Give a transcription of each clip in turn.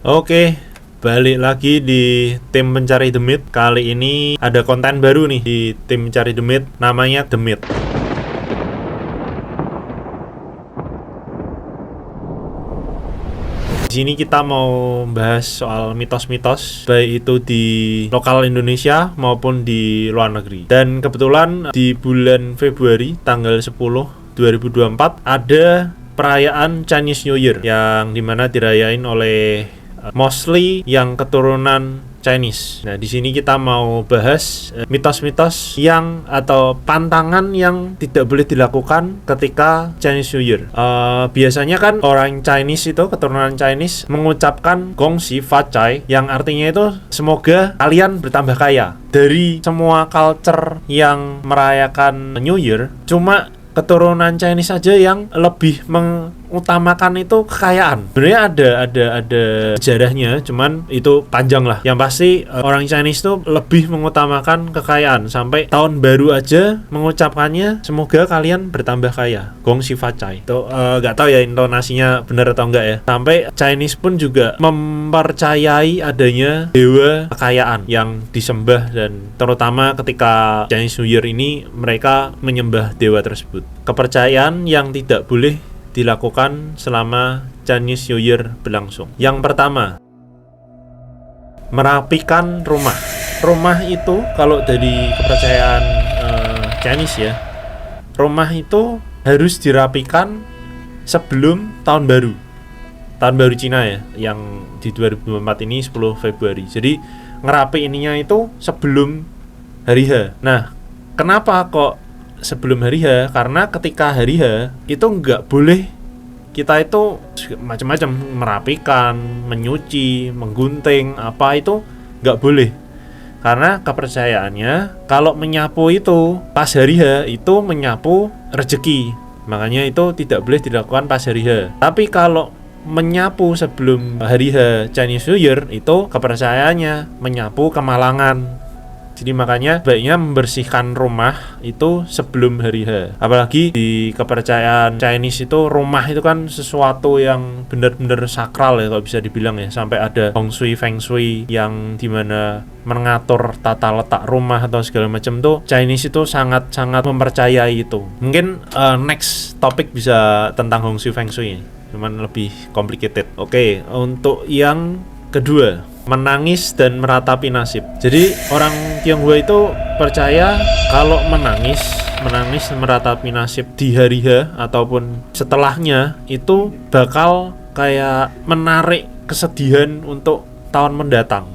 Oke, balik lagi di tim pencari The Myth. Kali ini ada konten baru nih di tim pencari The Myth, namanya The Myth. Di sini kita mau bahas soal mitos-mitos, baik itu di lokal Indonesia maupun di luar negeri. Dan kebetulan di bulan Februari tanggal 10 2024 ada perayaan Chinese New Year yang dimana dirayain oleh mostly yang keturunan Chinese. Nah, di sini kita mau bahas mitos-mitos yang atau pantangan yang tidak boleh dilakukan ketika Chinese New Year. Biasanya kan orang Chinese itu, keturunan Chinese, mengucapkan Gong Xi Fa Cai, yang artinya itu semoga kalian bertambah kaya. Dari semua culture yang merayakan New Year, cuma keturunan Chinese saja yang lebih mengutamakan itu kekayaan. Sebenarnya ada sejarahnya, cuman itu panjang lah. Yang pasti orang Chinese itu lebih mengutamakan kekayaan. Sampai tahun baru aja mengucapkannya semoga kalian bertambah kaya, Gong Xi Fa Cai. Itu nggak tahu ya intonasinya benar atau enggak ya. Sampai Chinese pun juga mempercayai adanya dewa kekayaan yang disembah, dan terutama ketika Chinese New Year ini mereka menyembah dewa tersebut. Kepercayaan yang tidak boleh dilakukan selama Chinese New Year berlangsung. Yang pertama, merapikan rumah. Rumah itu kalau dari kepercayaan Chinese ya, rumah itu harus dirapikan sebelum tahun baru. Tahun baru Cina ya, yang di 2024 ini 10 Februari. Jadi ngerapi ininya itu sebelum hari H. Nah, kenapa kok sebelum hari H? Karena ketika hari H itu nggak boleh kita itu macam-macam merapikan, menyuci, menggunting, apa itu nggak boleh. Karena kepercayaannya kalau menyapu itu pas hari H itu menyapu rezeki. Makanya itu tidak boleh dilakukan pas hari H. Tapi kalau menyapu sebelum hari H Chinese New Year itu kepercayaannya menyapu kemalangan. Jadi makanya baiknya membersihkan rumah itu sebelum hari H. Apalagi di kepercayaan Chinese itu rumah itu kan sesuatu yang benar-benar sakral ya kalau bisa dibilang ya. Sampai ada feng shui yang dimana mengatur tata letak rumah atau segala macam tuh Chinese itu sangat-sangat mempercayai itu. Mungkin next topik bisa tentang feng shui, cuman lebih complicated. Oke, untuk yang kedua, menangis dan meratapi nasib. Jadi orang Tionghoa itu percaya kalau menangis meratapi nasib di hari H ataupun setelahnya itu bakal kayak menarik kesedihan untuk tahun mendatang.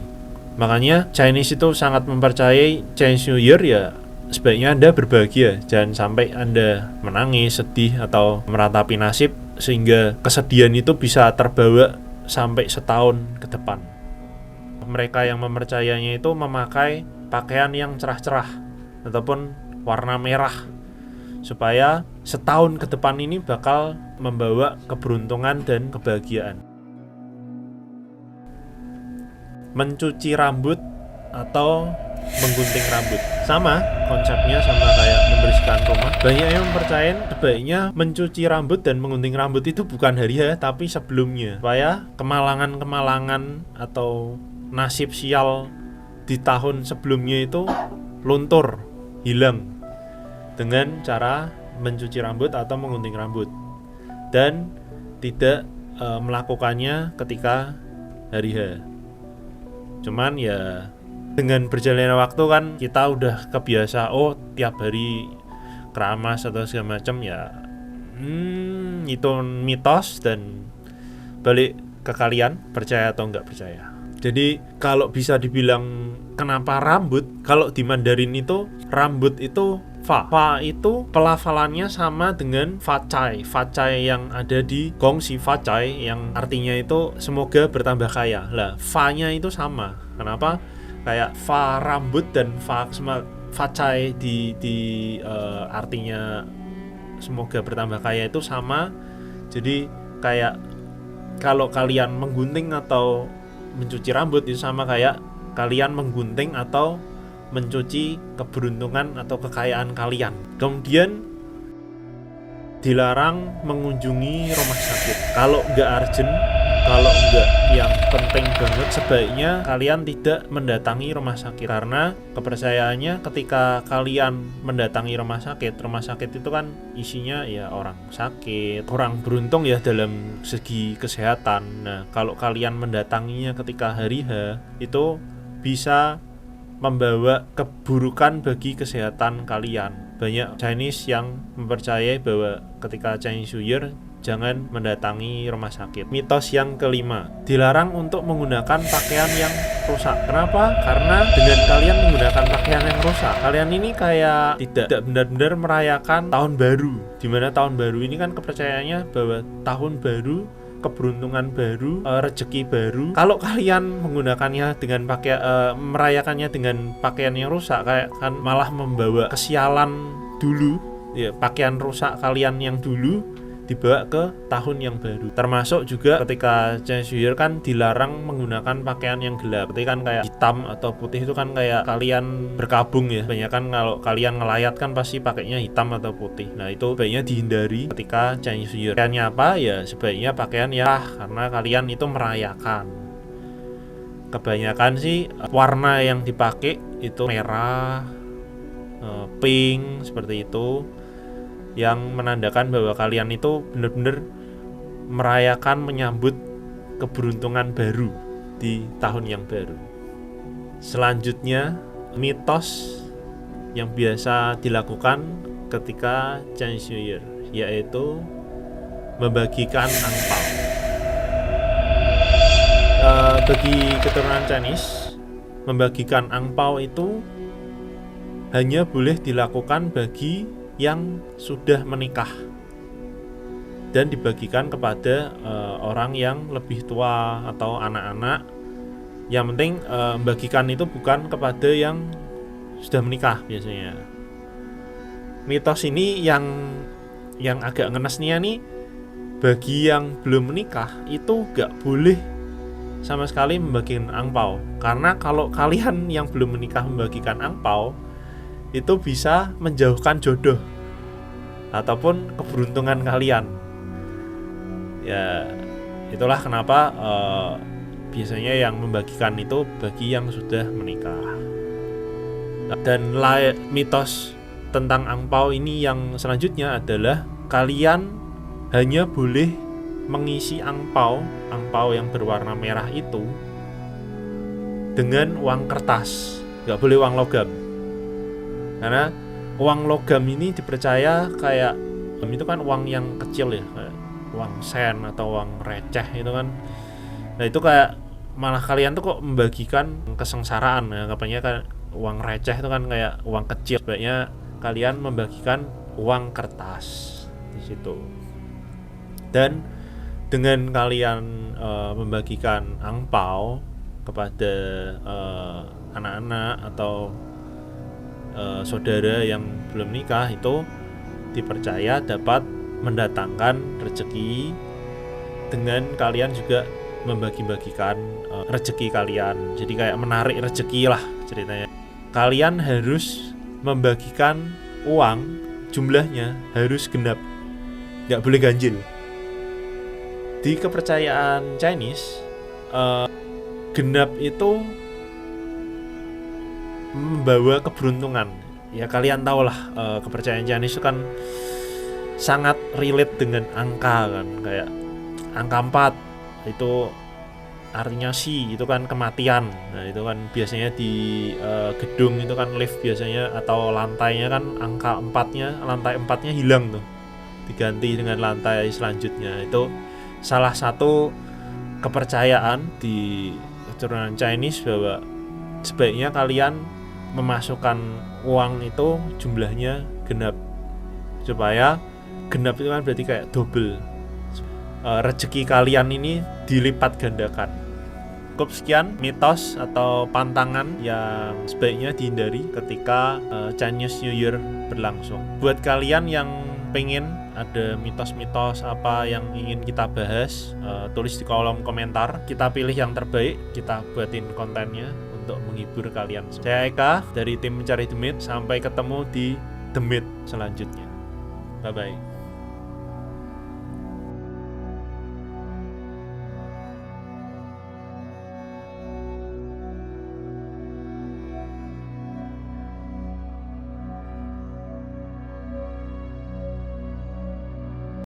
Makanya Chinese itu sangat mempercayai Chinese New Year ya sebaiknya Anda berbahagia, jangan sampai Anda menangis, sedih atau meratapi nasib sehingga kesedihan itu bisa terbawa sampai setahun ke depan. Mereka yang mempercayainya itu memakai pakaian yang cerah-cerah ataupun warna merah supaya setahun ke depan ini bakal membawa keberuntungan dan kebahagiaan. Mencuci rambut atau menggunting rambut sama konsepnya, sama kayak membersihkan rumah. Banyak yang mempercayai sebaiknya mencuci rambut dan menggunting rambut itu bukan hari H tapi sebelumnya, supaya kemalangan atau nasib sial di tahun sebelumnya itu luntur, hilang dengan cara mencuci rambut atau menggunting rambut, dan tidak melakukannya ketika hari H. Cuman ya dengan berjalannya waktu kan kita udah kebiasa, tiap hari keramas atau segala macam ya. Itu mitos, dan balik ke kalian percaya atau nggak percaya. Jadi kalau bisa dibilang kenapa rambut, kalau di Mandarin itu rambut itu fa. Fa itu pelafalannya sama dengan fa cai. Fa cai yang ada di Gong Xi Fa Cai yang artinya itu semoga bertambah kaya. Lah, fa-nya itu sama. Kenapa? Kayak fa rambut dan fa cai di artinya semoga bertambah kaya itu sama. Jadi kayak kalau kalian menggunting atau mencuci rambut itu sama kayak kalian menggunting atau mencuci keberuntungan atau kekayaan kalian. Kemudian dilarang mengunjungi rumah sakit. Kalau nggak urgent kalau enggak yang penting banget, sebaiknya kalian tidak mendatangi rumah sakit, karena kepercayaannya ketika kalian mendatangi rumah sakit itu kan isinya ya orang sakit, orang beruntung ya dalam segi kesehatan. Nah, kalau kalian mendatanginya ketika hari H, itu bisa membawa keburukan bagi kesehatan kalian. Banyak Chinese yang mempercayai bahwa ketika Chinese New Year jangan mendatangi rumah sakit. Mitos yang kelima, dilarang untuk menggunakan pakaian yang rusak. Kenapa? Karena dengan kalian menggunakan pakaian yang rusak, kalian ini kayak tidak benar-benar merayakan tahun baru. Dimana tahun baru ini kan kepercayaannya bahwa tahun baru, keberuntungan baru, rezeki baru. Kalau kalian menggunakannya dengan merayakannya dengan pakaian yang rusak, kayak kan malah membawa kesialan dulu. Ya, pakaian rusak kalian yang dulu dibawa ke tahun yang baru. Termasuk juga ketika Chinese New Year kan dilarang menggunakan pakaian yang gelap. Berarti kan kayak hitam atau putih itu kan kayak kalian berkabung ya. Banyak kan kalau kalian ngelayat kan pasti pakainya hitam atau putih. Nah, itu sebaiknya dihindari ketika Chinese New Year. Pakaiannya apa? Ya sebaiknya pakaian yang karena kalian itu merayakan. Kebanyakan sih warna yang dipakai itu merah, pink seperti itu, yang menandakan bahwa kalian itu benar-benar merayakan menyambut keberuntungan baru di tahun yang baru. Selanjutnya, mitos yang biasa dilakukan ketika Chinese New Year, yaitu membagikan angpao. Bagi keturunan Chinese, membagikan angpao itu hanya boleh dilakukan bagi yang sudah menikah dan dibagikan kepada orang yang lebih tua atau anak-anak. Yang penting membagikan itu bukan kepada yang sudah menikah biasanya. Mitos ini yang agak ngenesnya nih, bagi yang belum menikah itu gak boleh sama sekali membagikan angpao, karena kalau kalian yang belum menikah membagikan angpao itu bisa menjauhkan jodoh ataupun keberuntungan kalian. Ya, itulah kenapa biasanya yang membagikan itu bagi yang sudah menikah. Dan mitos tentang angpao ini yang selanjutnya adalah kalian hanya boleh mengisi angpao yang berwarna merah itu dengan uang kertas, nggak boleh uang logam. Karena uang logam ini dipercaya kayak itu kan uang yang kecil ya, kayak uang sen atau uang receh itu kan. Nah, itu kayak malah kalian tuh kok membagikan kesengsaraan ya, katanya kan uang receh itu kan kayak uang kecil. Sebaiknya kalian membagikan uang kertas di situ. Dan dengan kalian membagikan angpao kepada anak-anak atau saudara yang belum nikah, itu dipercaya dapat mendatangkan rezeki. Dengan kalian juga membagi-bagikan rezeki kalian, jadi kayak menarik rezeki lah ceritanya. Kalian harus membagikan uang, jumlahnya harus genap, nggak boleh ganjil. Di kepercayaan Chinese, genap itu membawa keberuntungan. Ya kalian tahulah kepercayaan Chinese itu kan sangat relate dengan angka kan, kayak angka 4 itu artinya itu kan kematian. Nah, itu kan biasanya di gedung itu kan lift biasanya atau lantainya kan angka 4-nya, lantai 4-nya hilang tuh, diganti dengan lantai selanjutnya. Itu salah satu kepercayaan di keturunan Chinese bahwa sebaiknya kalian memasukkan uang itu jumlahnya genap, supaya genap itu kan berarti kayak double, rezeki kalian ini dilipat gandakan. Cukup sekian mitos atau pantangan yang sebaiknya dihindari ketika Chinese New Year berlangsung. Buat kalian yang pengen ada mitos-mitos apa yang ingin kita bahas, tulis di kolom komentar. Kita pilih yang terbaik, kita buatin kontennya untuk menghibur kalian. Saya Eka dari tim Mencari The Myth. Sampai ketemu di The Myth selanjutnya. Bye bye.